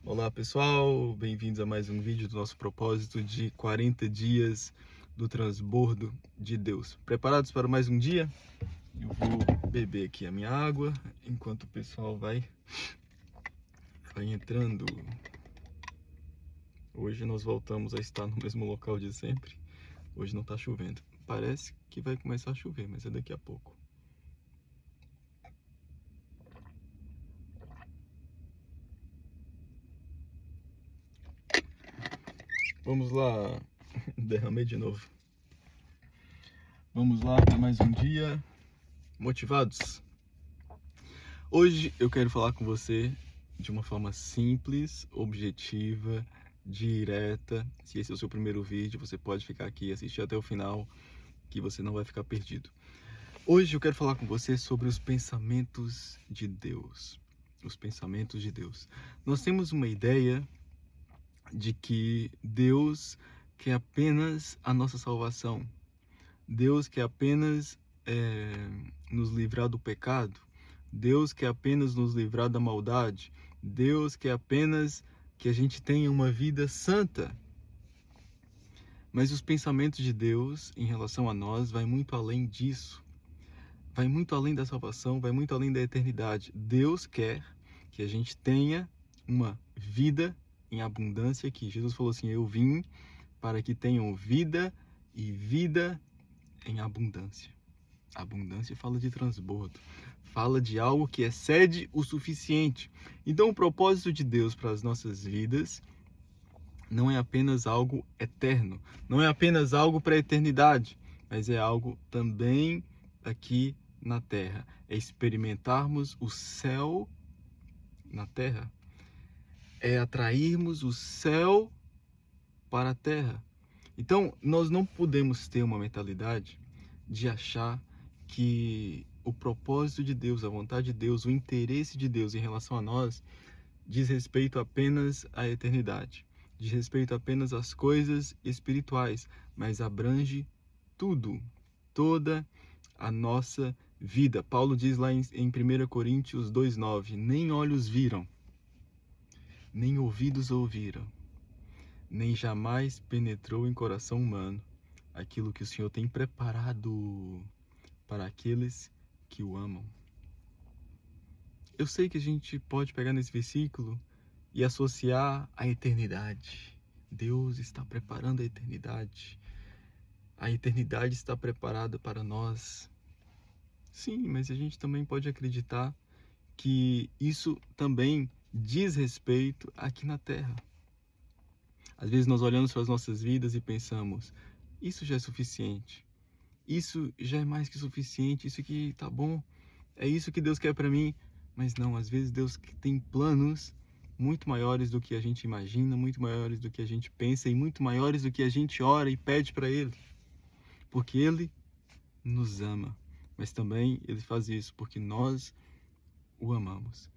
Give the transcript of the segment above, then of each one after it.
Olá pessoal, bem-vindos a mais um vídeo do nosso propósito de 40 dias do transbordo de Deus. Preparados para mais um dia? Eu vou beber aqui a minha água enquanto o pessoal vai entrando. Hoje nós voltamos a estar no mesmo local de sempre. Hoje não está chovendo. Parece que vai começar a chover, mas é daqui a pouco. Vamos lá, derramei de novo. Vamos lá para mais um dia. Motivados? Hoje eu quero falar com você de uma forma simples, objetiva, direta. Se esse é o seu primeiro vídeo, você pode ficar aqui e assistir até o final, que você não vai ficar perdido. Hoje eu quero falar com você sobre os pensamentos de Deus. Os pensamentos de Deus. Nós temos uma ideia de que Deus quer apenas a nossa salvação. Deus quer apenas nos livrar do pecado. Deus quer apenas nos livrar da maldade. Deus quer apenas que a gente tenha uma vida santa. Mas os pensamentos de Deus em relação a nós vai muito além disso. Vai muito além da salvação, vai muito além da eternidade. Deus quer que a gente tenha uma vida em abundância, que Jesus falou assim: eu vim para que tenham vida e vida em abundância. Abundância fala de transbordo, fala de algo que excede o suficiente. Então o propósito de Deus para as nossas vidas não é apenas algo eterno, não é apenas algo para a eternidade, mas é algo também aqui na terra. É experimentarmos o céu na terra, é atrairmos o céu para a terra. Então nós não podemos ter uma mentalidade de achar que o propósito de Deus, a vontade de Deus, o interesse de Deus em relação a nós diz respeito apenas à eternidade, diz respeito apenas às coisas espirituais, mas abrange tudo, toda a nossa vida. Paulo diz lá em 1 Coríntios 2,9: nem olhos viram, nem ouvidos ouviram, nem jamais penetrou em coração humano aquilo que o Senhor tem preparado para aqueles que o amam. Eu sei que a gente pode pegar nesse versículo e associar a eternidade. Deus está preparando a eternidade. A eternidade está preparada para nós. Sim, mas a gente também pode acreditar que isso também diz respeito aqui na Terra. Às vezes nós olhamos para as nossas vidas e pensamos: isso já é suficiente. Isso já é mais que suficiente. Isso aqui tá bom. É isso que Deus quer para mim. Mas não, às vezes Deus tem planos muito maiores do que a gente imagina, muito maiores do que a gente pensa e muito maiores do que a gente ora e pede para Ele. Porque Ele nos ama, mas também Ele faz isso porque nós o amamos.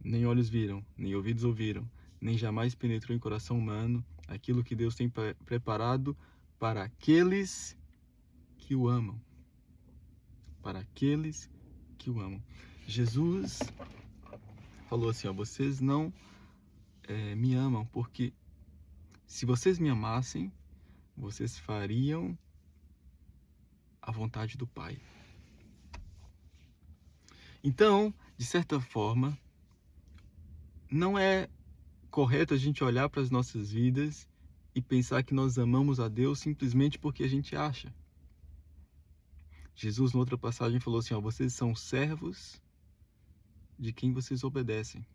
Nem olhos viram, nem ouvidos ouviram, nem jamais penetrou em coração humano aquilo que Deus tem preparado para aqueles que o amam. Para aqueles que o amam. Jesus falou assim: ó, vocês não me amam, porque se vocês me amassem, vocês fariam a vontade do Pai. Então, de certa forma, não é correto a gente olhar para as nossas vidas e pensar que nós amamos a Deus simplesmente porque a gente acha. Jesus, em outra passagem, falou assim: ó, vocês são servos de quem vocês obedecem.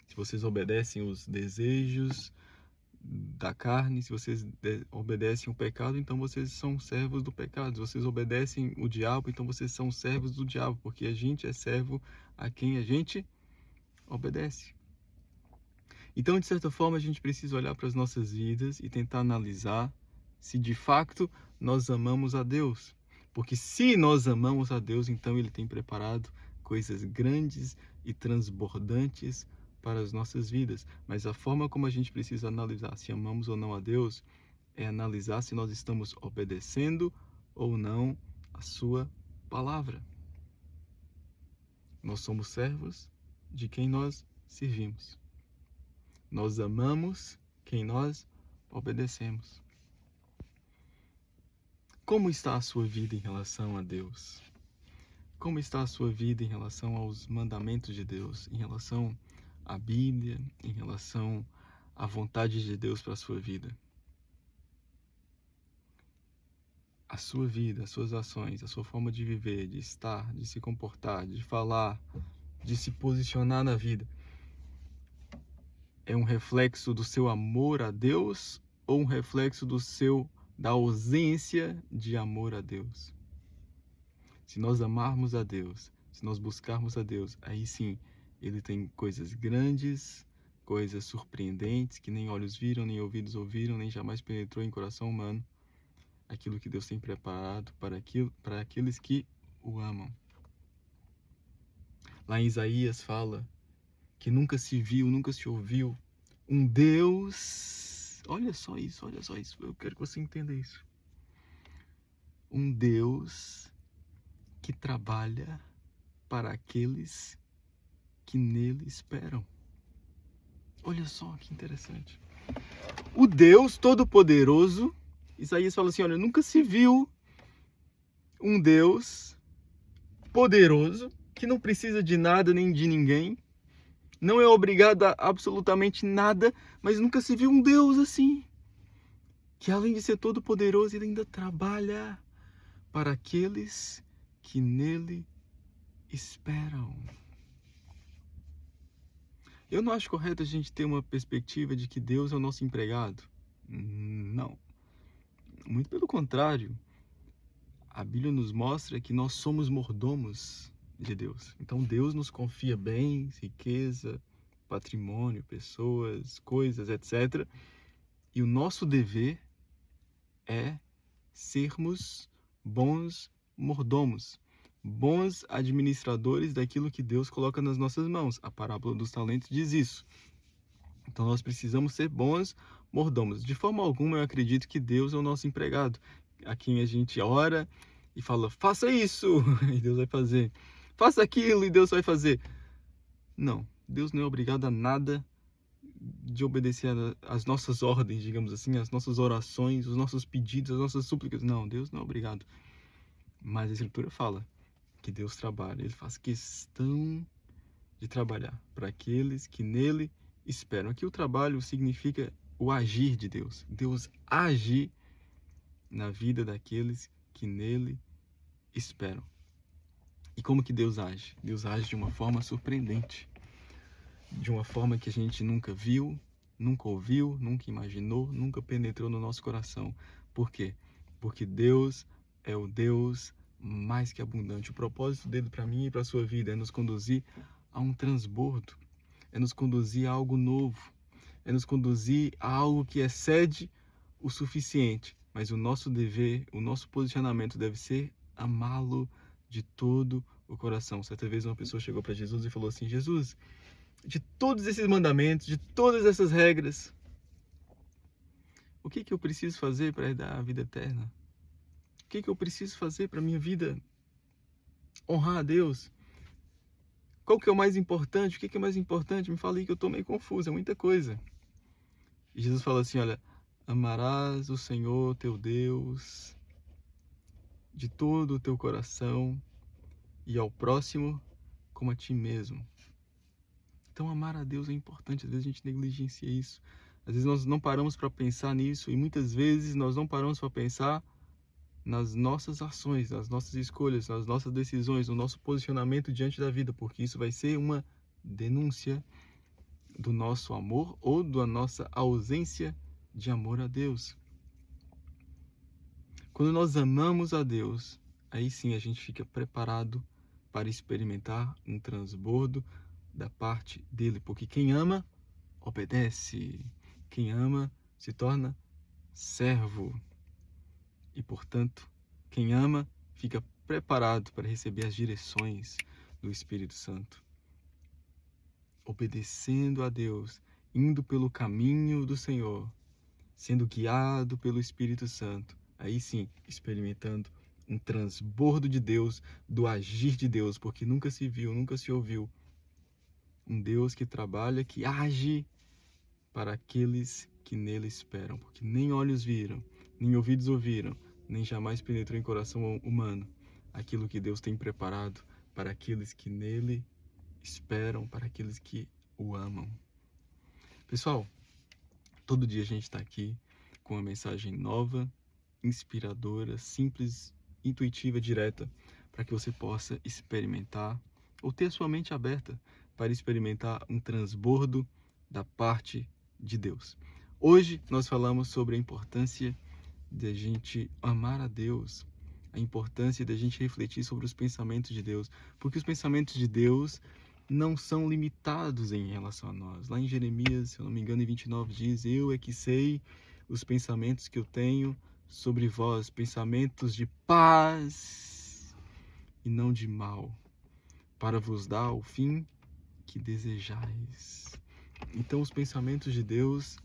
Se vocês obedecem os desejos da carne, se vocês obedecem o pecado, então vocês são servos do pecado. Se vocês obedecem o diabo, então vocês são servos do diabo, porque a gente é servo a quem a gente obedece. Então, de certa forma, a gente precisa olhar para as nossas vidas e tentar analisar se de fato nós amamos a Deus. Porque se nós amamos a Deus, então Ele tem preparado coisas grandes e transbordantes para as nossas vidas. Mas a forma como a gente precisa analisar se amamos ou não a Deus é analisar se nós estamos obedecendo ou não a sua palavra. Nós somos servos de quem nós servimos. Nós amamos quem nós obedecemos. Como está a sua vida em relação a Deus? Como está a sua vida em relação aos mandamentos de Deus, em relação à Bíblia, em relação à vontade de Deus para a sua vida? A sua vida, as suas ações, a sua forma de viver, de estar, de se comportar, de falar, de se posicionar na vida, é um reflexo do seu amor a Deus ou um reflexo da ausência de amor a Deus? Se nós amarmos a Deus, se nós buscarmos a Deus, aí sim, Ele tem coisas grandes, coisas surpreendentes que nem olhos viram, nem ouvidos ouviram, nem jamais penetrou em coração humano, aquilo que Deus tem preparado para aqueles que o amam. Lá em Isaías fala que nunca se viu, nunca se ouviu um Deus, olha só isso, eu quero que você entenda isso. Um Deus que trabalha para aqueles que nele esperam. Olha só que interessante. O Deus Todo-Poderoso, Isaías fala assim, olha, nunca se viu um Deus poderoso que não precisa de nada nem de ninguém, não é obrigado a absolutamente nada, mas nunca se viu um Deus assim, que além de ser todo-poderoso, ele ainda trabalha para aqueles que nele esperam. Eu não acho correto a gente ter uma perspectiva de que Deus é o nosso empregado. Não. Muito pelo contrário. A Bíblia nos mostra que nós somos mordomos de Deus. Então Deus nos confia bens, riqueza, patrimônio, pessoas, coisas, etc. E o nosso dever é sermos bons mordomos, bons administradores daquilo que Deus coloca nas nossas mãos. A parábola dos talentos diz isso. Então nós precisamos ser bons mordomos. De forma alguma eu acredito que Deus é o nosso empregado, a quem a gente ora e fala, faça isso, e Deus vai fazer. Faça aquilo e Deus vai fazer. Não, Deus não é obrigado a nada de obedecer às nossas ordens, digamos assim, às nossas orações, os nossos pedidos, as nossas súplicas. Não, Deus não é obrigado. Mas a Escritura fala que Deus trabalha, Ele faz questão de trabalhar para aqueles que nele esperam. Aqui o trabalho significa o agir de Deus. Deus age na vida daqueles que nele esperam. E como que Deus age? Deus age de uma forma surpreendente. De uma forma que a gente nunca viu, nunca ouviu, nunca imaginou, nunca penetrou no nosso coração. Por quê? Porque Deus é o Deus mais que abundante. O propósito dele para mim e para a sua vida é nos conduzir a um transbordo, é nos conduzir a algo novo, é nos conduzir a algo que excede o suficiente. Mas o nosso dever, o nosso posicionamento deve ser amá-lo de todo o coração. Certa vez uma pessoa chegou para Jesus e falou assim, Jesus, de todos esses mandamentos, de todas essas regras, o que eu preciso fazer para herdar a vida eterna? O que eu preciso fazer para minha vida honrar a Deus? Qual que é o mais importante? O que é mais importante? Me fala aí que eu estou meio confuso, é muita coisa. E Jesus fala assim, olha, amarás o Senhor teu Deus de todo o teu coração e ao próximo como a ti mesmo. Então amar a Deus é importante, às vezes a gente negligencia isso. Às vezes nós não paramos para pensar nisso e muitas vezes nós não paramos para pensar nas nossas ações, nas nossas escolhas, nas nossas decisões, no nosso posicionamento diante da vida, porque isso vai ser uma denúncia do nosso amor ou da nossa ausência de amor a Deus. Quando nós amamos a Deus, aí sim a gente fica preparado para experimentar um transbordo da parte dele, porque quem ama, obedece. Quem ama se torna servo. E, portanto, quem ama fica preparado para receber as direções do Espírito Santo. Obedecendo a Deus, indo pelo caminho do Senhor, sendo guiado pelo Espírito Santo. Aí sim, experimentando um transbordo de Deus, do agir de Deus, porque nunca se viu, nunca se ouviu um Deus que trabalha, que age para aqueles que nele esperam, porque nem olhos viram, nem ouvidos ouviram, nem jamais penetrou em coração humano aquilo que Deus tem preparado para aqueles que nele esperam, para aqueles que o amam. Pessoal, todo dia a gente está aqui com uma mensagem nova, inspiradora, simples, intuitiva, direta, para que você possa experimentar ou ter a sua mente aberta para experimentar um transbordo da parte de Deus. Hoje nós falamos sobre a importância de a gente amar a Deus, a importância de a gente refletir sobre os pensamentos de Deus, porque os pensamentos de Deus não são limitados em relação a nós. Lá em Jeremias, se eu não me engano, em 29 diz: eu é que sei os pensamentos que eu tenho sobre vós, pensamentos de paz e não de mal, para vos dar o fim que desejais. Então, os pensamentos de Deus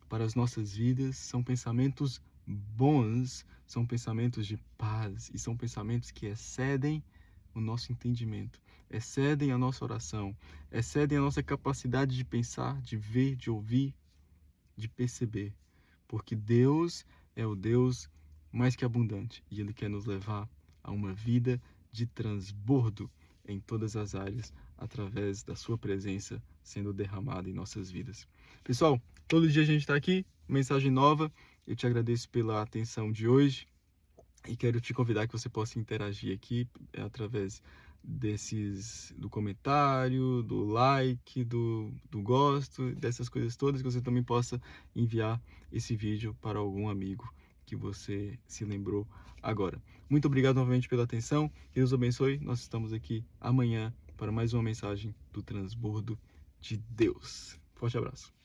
para as nossas vidas são pensamentos bons, são pensamentos de paz e são pensamentos que excedem o nosso entendimento, excedem a nossa oração, excedem a nossa capacidade de pensar, de ver, de ouvir, de perceber, porque Deus é o Deus mais que abundante e Ele quer nos levar a uma vida de transbordo em todas as áreas, através da sua presença sendo derramada em nossas vidas. Pessoal, todo dia a gente está aqui, mensagem nova. Eu te agradeço pela atenção de hoje e quero te convidar que você possa interagir aqui através do comentário, do like, do gosto, dessas coisas todas, que você também possa enviar esse vídeo para algum amigo que você se lembrou agora. Muito obrigado novamente pela atenção, que Deus abençoe. Nós estamos aqui amanhã para mais uma mensagem do transbordo de Deus. Forte abraço.